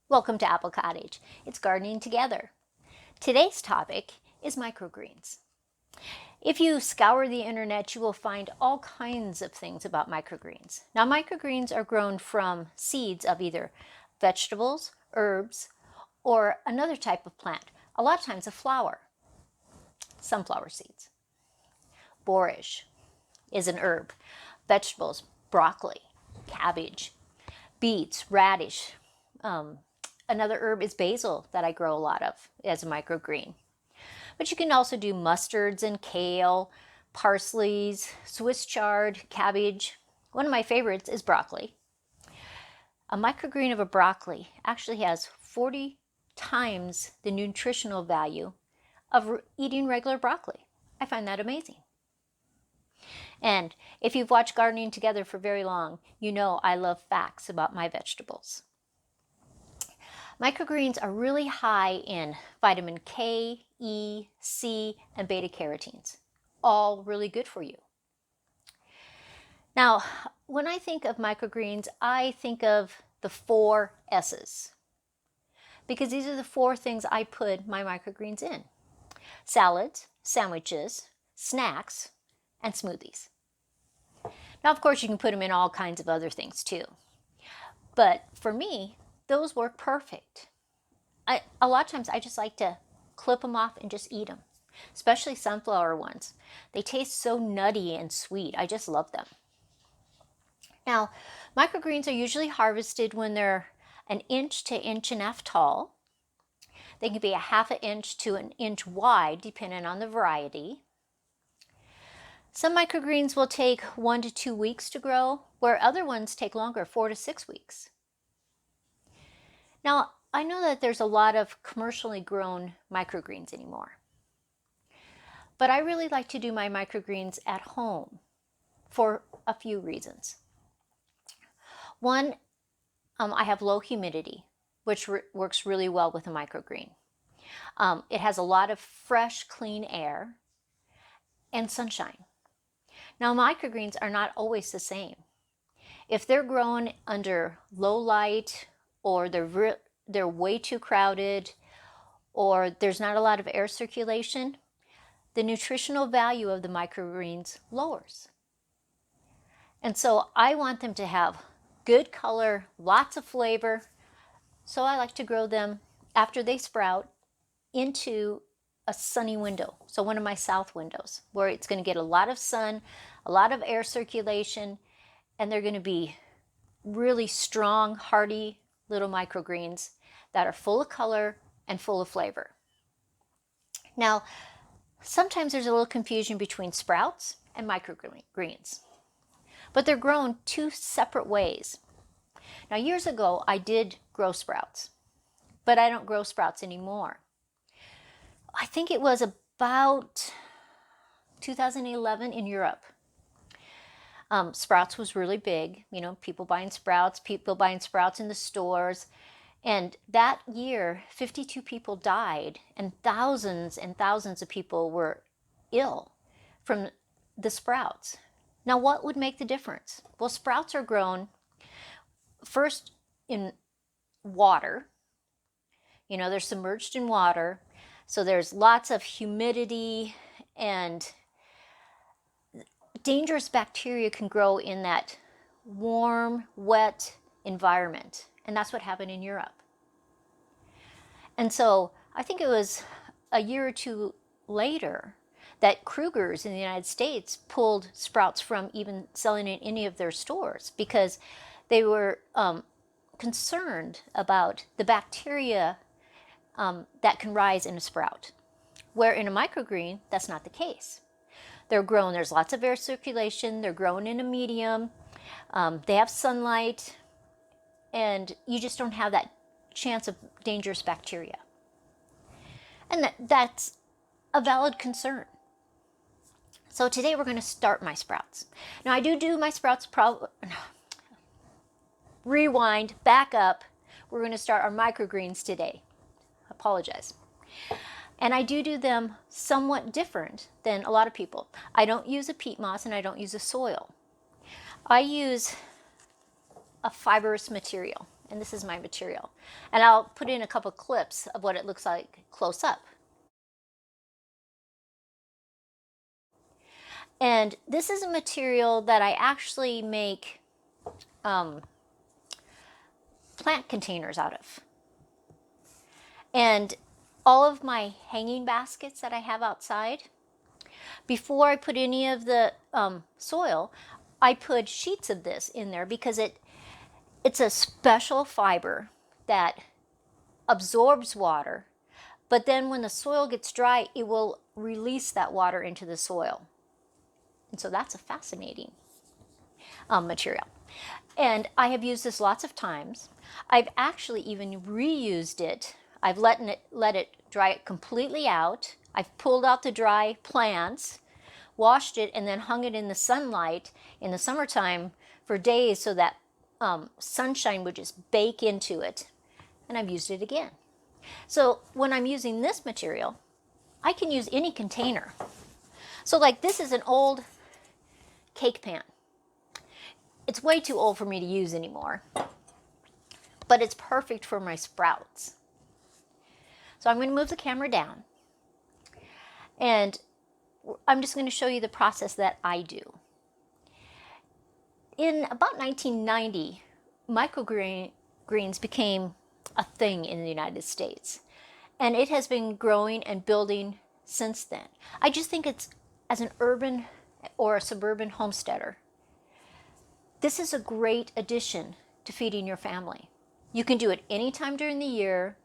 Welcome to Apple Cottage. It's gardening together. Today's topic is microgreens. If you scour the internet, you will find all kinds of things about microgreens. Now, microgreens are grown from seeds of either vegetables, herbs, or another type of plant, a lot of times a flower, sunflower seeds. Borage is an herb. Vegetables, broccoli, cabbage, beets, radish. Another herb is basil that I grow a lot of as a microgreen. But you can also do mustards and kale, parsleys, Swiss chard, cabbage. One of my favorites is broccoli. A microgreen of a broccoli actually has 40 times the nutritional value of eating regular broccoli. I find that amazing. And if you've watched Gardening Together for very long, you know I love facts about my vegetables. Microgreens are really high in vitamin K, E, C, and beta carotenes, all really good for you. Now, when I think of microgreens, I think of the 4 S's, because these are the 4 things I put my microgreens in: salads, sandwiches, snacks, and smoothies. Now, of course, you can put them in all kinds of other things too, but for me, those work perfect. A lot of times I just like to clip them off and just eat them, especially sunflower ones. They taste so nutty and sweet. I just love them. Now, microgreens are usually harvested when they're 1 inch to 1.5 inches tall. They can be a 1/2 inch to 1 inch wide, depending on the variety. Some microgreens will take 1 to 2 weeks to grow, where other ones take longer, 4 to 6 weeks. Now, I know that there's a lot of commercially grown microgreens anymore, but I really like to do my microgreens at home for a few reasons. One, I have low humidity, which works really well with a microgreen. It has a lot of fresh, clean air and sunshine. Now, microgreens are not always the same. If they're grown under low light, or they're way too crowded, or there's not a lot of air circulation, the nutritional value of the microgreens lowers. And so I want them to have good color, lots of flavor, so I like to grow them after they sprout into a sunny window, so one of my south windows, where it's going to get a lot of sun, a lot of air circulation, and they're going to be really strong, hearty little microgreens that are full of color and full of flavor. Now, sometimes there's a little confusion between sprouts and microgreens, but they're grown 2 separate ways. Now, years ago, I did grow sprouts, but I don't grow sprouts anymore. I think it was about 2011 in Europe. Sprouts was really big, people buying sprouts in the stores. And that year, 52 people died and thousands of people were ill from the sprouts. Now, what would make the difference? Well, sprouts are grown first in water. They're submerged in water. So there's lots of humidity, and dangerous bacteria can grow in that warm, wet environment. And that's what happened in Europe. And so I think it was a year or 2 later that Kruger's in the United States pulled sprouts from even selling in any of their stores, because they were concerned about the bacteria that can rise in a sprout, where in a microgreen, that's not the case. They're grown, there's lots of air circulation, they're grown in a medium, they have sunlight, and you just don't have that chance of dangerous bacteria. And that's a valid concern. So today we're going to start my sprouts. Now, I do my sprouts, rewind, back up. We're going to start our microgreens today. Apologize. And I do them somewhat different than a lot of people. I don't use a peat moss and I don't use a soil. I use a fibrous material. And this is my material. And I'll put in a couple clips of what it looks like close up. And this is a material that I actually make plant containers out of. And all of my hanging baskets that I have outside, before I put any of the soil, I put sheets of this in there because it's a special fiber that absorbs water, but then when the soil gets dry, it will release that water into the soil. And so that's a fascinating material. And I have used this lots of times. I've actually even reused it. I've let it dry it completely out. I've pulled out the dry plants, washed it, and then hung it in the sunlight in the summertime for days so that sunshine would just bake into it. And I've used it again. So when I'm using this material, I can use any container. So like this is an old cake pan. It's way too old for me to use anymore, but it's perfect for my sprouts. So I'm going to move the camera down, and I'm just going to show you the process that I do. In about 1990, microgreens became a thing in the United States, and it has been growing and building since then. I just think it's, as an urban or a suburban homesteader, this is a great addition to feeding your family. You can do it anytime during the year.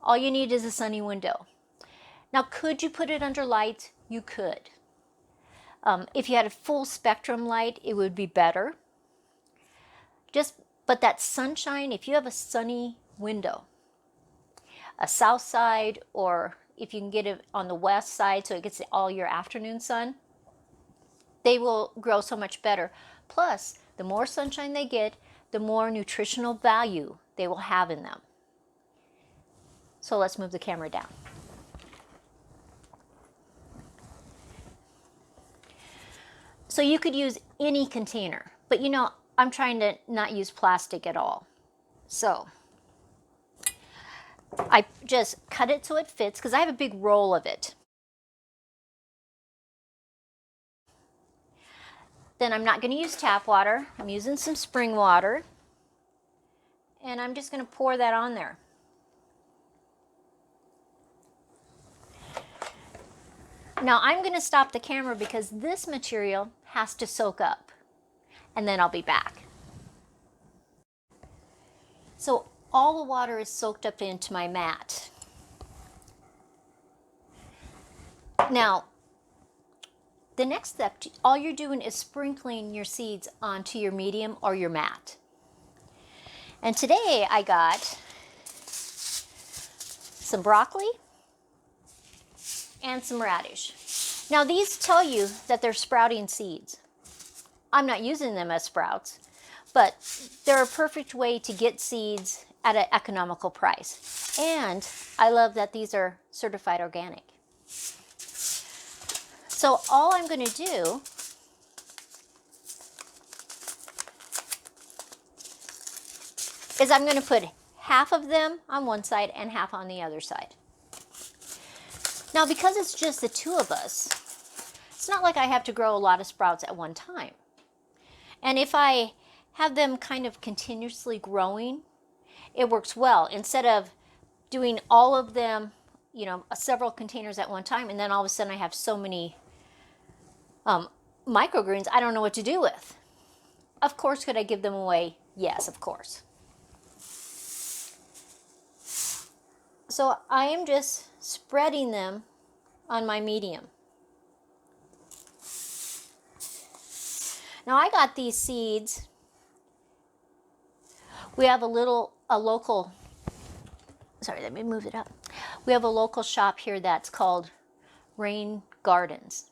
All you need is a sunny window. Now, could you put it under light? You could. If you had a full spectrum light, it would be better. But that sunshine, if you have a sunny window, a south side, or if you can get it on the west side so it gets all your afternoon sun, they will grow so much better. Plus, the more sunshine they get, the more nutritional value they will have in them. So let's move the camera down. So you could use any container, but you know, I'm trying to not use plastic at all. So I just cut it so it fits because I have a big roll of it. Then I'm not going to use tap water. I'm using some spring water. And I'm just going to pour that on there. Now I'm going to stop the camera because this material has to soak up, and then I'll be back. So all the water is soaked up into my mat. Now, the next step, all you're doing is sprinkling your seeds onto your medium or your mat. And today I got some broccoli and some radish. Now these tell you that they're sprouting seeds. I'm not using them as sprouts, but they're a perfect way to get seeds at an economical price. And I love that these are certified organic. So all I'm going to do is I'm going to put half of them on one side and half on the other side. Now, because it's just the two of us, it's not like I have to grow a lot of sprouts at one time. And if I have them kind of continuously growing, it works well. Instead of doing all of them, you know, several containers at one time, and then all of a sudden I have so many microgreens I don't know what to do with. Of course, could I give them away? Yes, of course. So I am just spreading them on my medium. Now I got these seeds. We have a local, sorry, let me move it up. We have a local shop here that's called Rayne Gardens.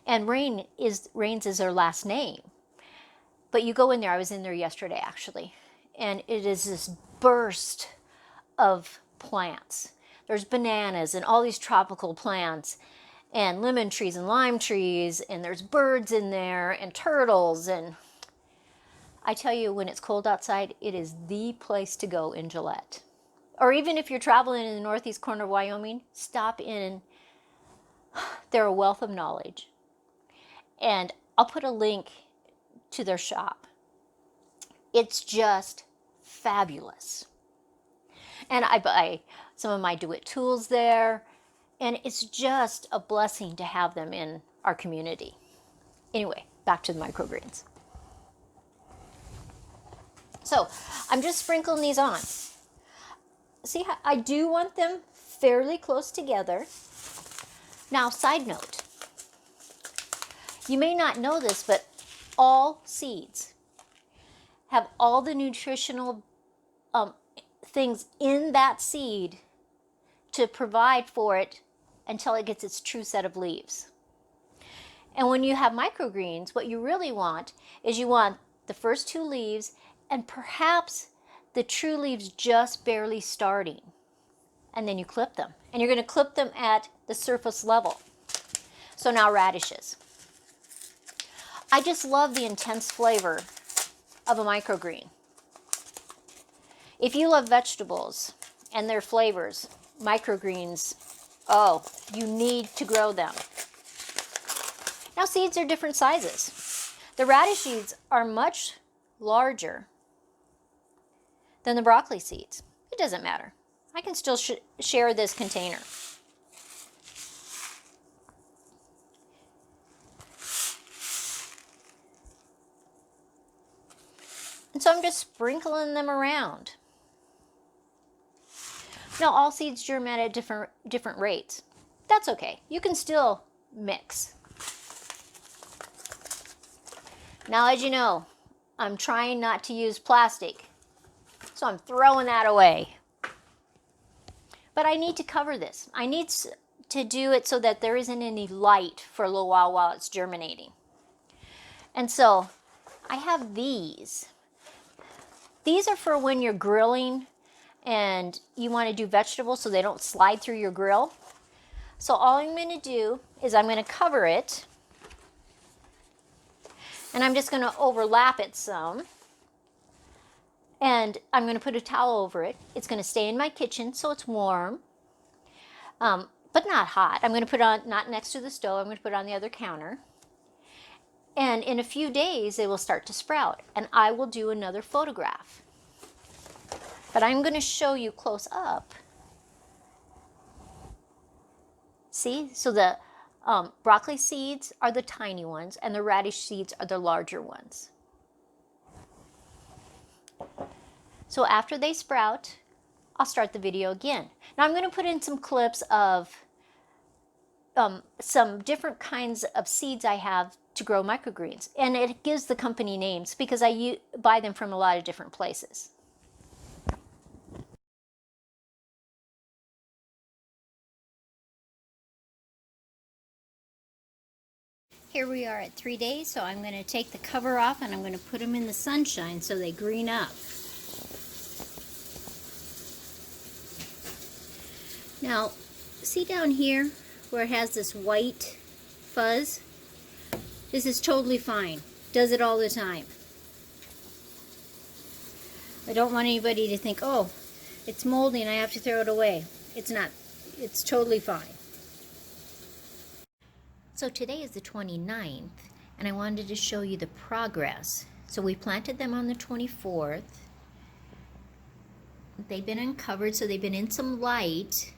And Rayne's is their last name. But you go in there, I was in there yesterday actually, and it is this burst of plants. There's bananas and all these tropical plants and lemon trees and lime trees, and there's birds in there and turtles, and I tell you, when it's cold outside, it is the place to go in Gillette. Or even if you're traveling in the northeast corner of Wyoming, stop in. They're a wealth of knowledge. And I'll put a link to their shop. It's just fabulous. And I buy some of my do-it tools there. And it's just a blessing to have them in our community. Anyway, back to the microgreens. So I'm just sprinkling these on. See, I do want them fairly close together. Now, side note, you may not know this, but all seeds have all the nutritional things in that seed to provide for it until it gets its true set of leaves. And when you have microgreens, what you really want is you want the first two leaves and perhaps the true leaves just barely starting. And then you clip them. And you're going to clip them at the surface level. So now radishes. I just love the intense flavor of a microgreen. If you love vegetables and their flavors, microgreens, oh, you need to grow them. Now, seeds are different sizes. The radish seeds are much larger than the broccoli seeds. It doesn't matter. I can still share this container. And so I'm just sprinkling them around. Now, all seeds germinate at different rates. That's okay. You can still mix. Now, as you know, I'm trying not to use plastic, so I'm throwing that away. But I need to cover this. I need to do it so that there isn't any light for a little while it's germinating. And so I have these. These are for when you're grilling and you want to do vegetables so they don't slide through your grill. So all I'm going to do is I'm going to cover it. And I'm just going to overlap it some. And I'm going to put a towel over it. It's going to stay in my kitchen so it's warm, but not hot. I'm going to put it on, not next to the stove, I'm going to put it on the other counter. And in a few days, they will start to sprout. And I will do another photograph. But I'm going to show you close up. See? So the broccoli seeds are the tiny ones, and the radish seeds are the larger ones. So after they sprout, I'll start the video again. Now I'm going to put in some clips of some different kinds of seeds I have to grow microgreens. And it gives the company names because I buy them from a lot of different places. Here we are at 3 days, so I'm going to take the cover off and I'm going to put them in the sunshine so they green up. Now, see down here where it has this white fuzz? This is totally fine. Does it all the time. I don't want anybody to think, oh, it's moldy and I have to throw it away. It's not. It's totally fine. So today is the 29th, and I wanted to show you the progress. So we planted them on the 24th. They've been uncovered, so they've been in some light,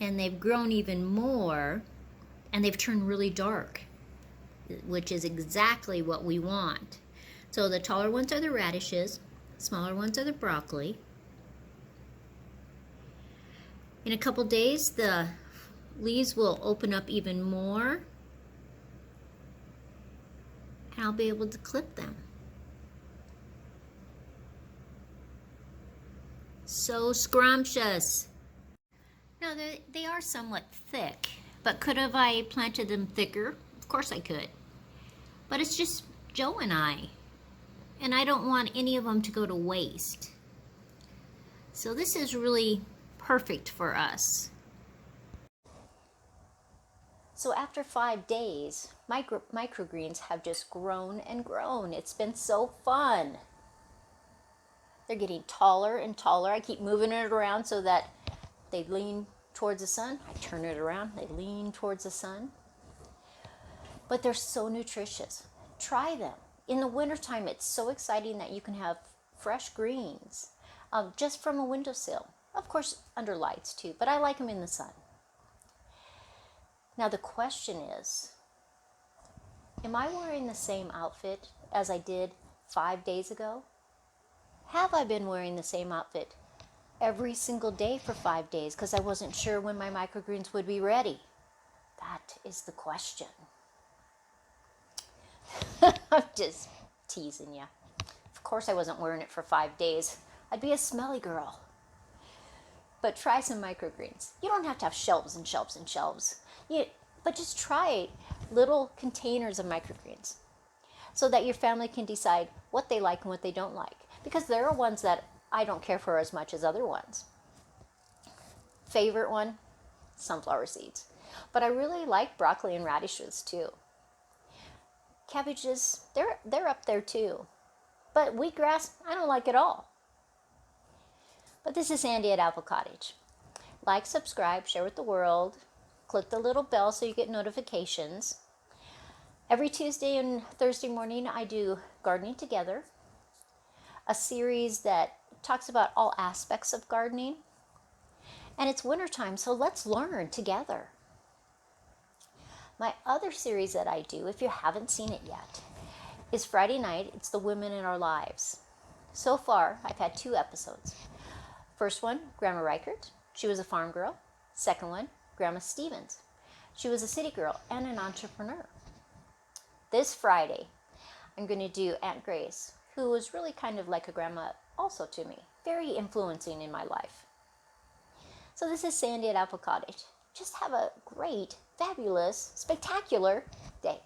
and they've grown even more, and they've turned really dark, which is exactly what we want. So the taller ones are the radishes, smaller ones are the broccoli. In a couple days, the leaves will open up even more, and I'll be able to clip them. So scrumptious. Now they are somewhat thick, but could have I planted them thicker? Of course I could. But it's just Joe and I don't want any of them to go to waste. So this is really perfect for us. So after 5 days, microgreens have just grown and grown. It's been so fun. They're getting taller and taller. I keep moving it around so that they lean towards the sun. I turn it around, they lean towards the sun. But they're so nutritious. Try them. In the wintertime, it's so exciting that you can have fresh greens just from a windowsill. Of course, under lights too, but I like them in the sun. Now the question is, am I wearing the same outfit as I did 5 days ago? Have I been wearing the same outfit every single day for 5 days because I wasn't sure when my microgreens would be ready? That is the question. I'm just teasing you. Of course I wasn't wearing it for 5 days. I'd be a smelly girl. But try some microgreens. You don't have to have shelves and shelves and shelves. But just try little containers of microgreens so that your family can decide what they like and what they don't like. Because there are ones that I don't care for as much as other ones. Favorite one? Sunflower seeds. But I really like broccoli and radishes too. Cabbages, they're up there too. But wheatgrass, I don't like at all. But this is Sandy at Apple Cottage. Like, subscribe, share with the world. Click the little bell so you get notifications. Every Tuesday and Thursday morning I do Gardening Together, a series that talks about all aspects of gardening. And it's wintertime, so let's learn together. My other series that I do, if you haven't seen it yet, is Friday night. It's the Women in Our Lives. So far, I've had 2 episodes. First one, Grandma Reichert. She was a farm girl. Second one, Grandma Stevens. She was a city girl and an entrepreneur. This Friday, I'm going to do Aunt Grace, who was really kind of like a grandma also to me. Very influencing in my life. So this is Sandy at Apple Cottage. Just have a great, fabulous, spectacular day.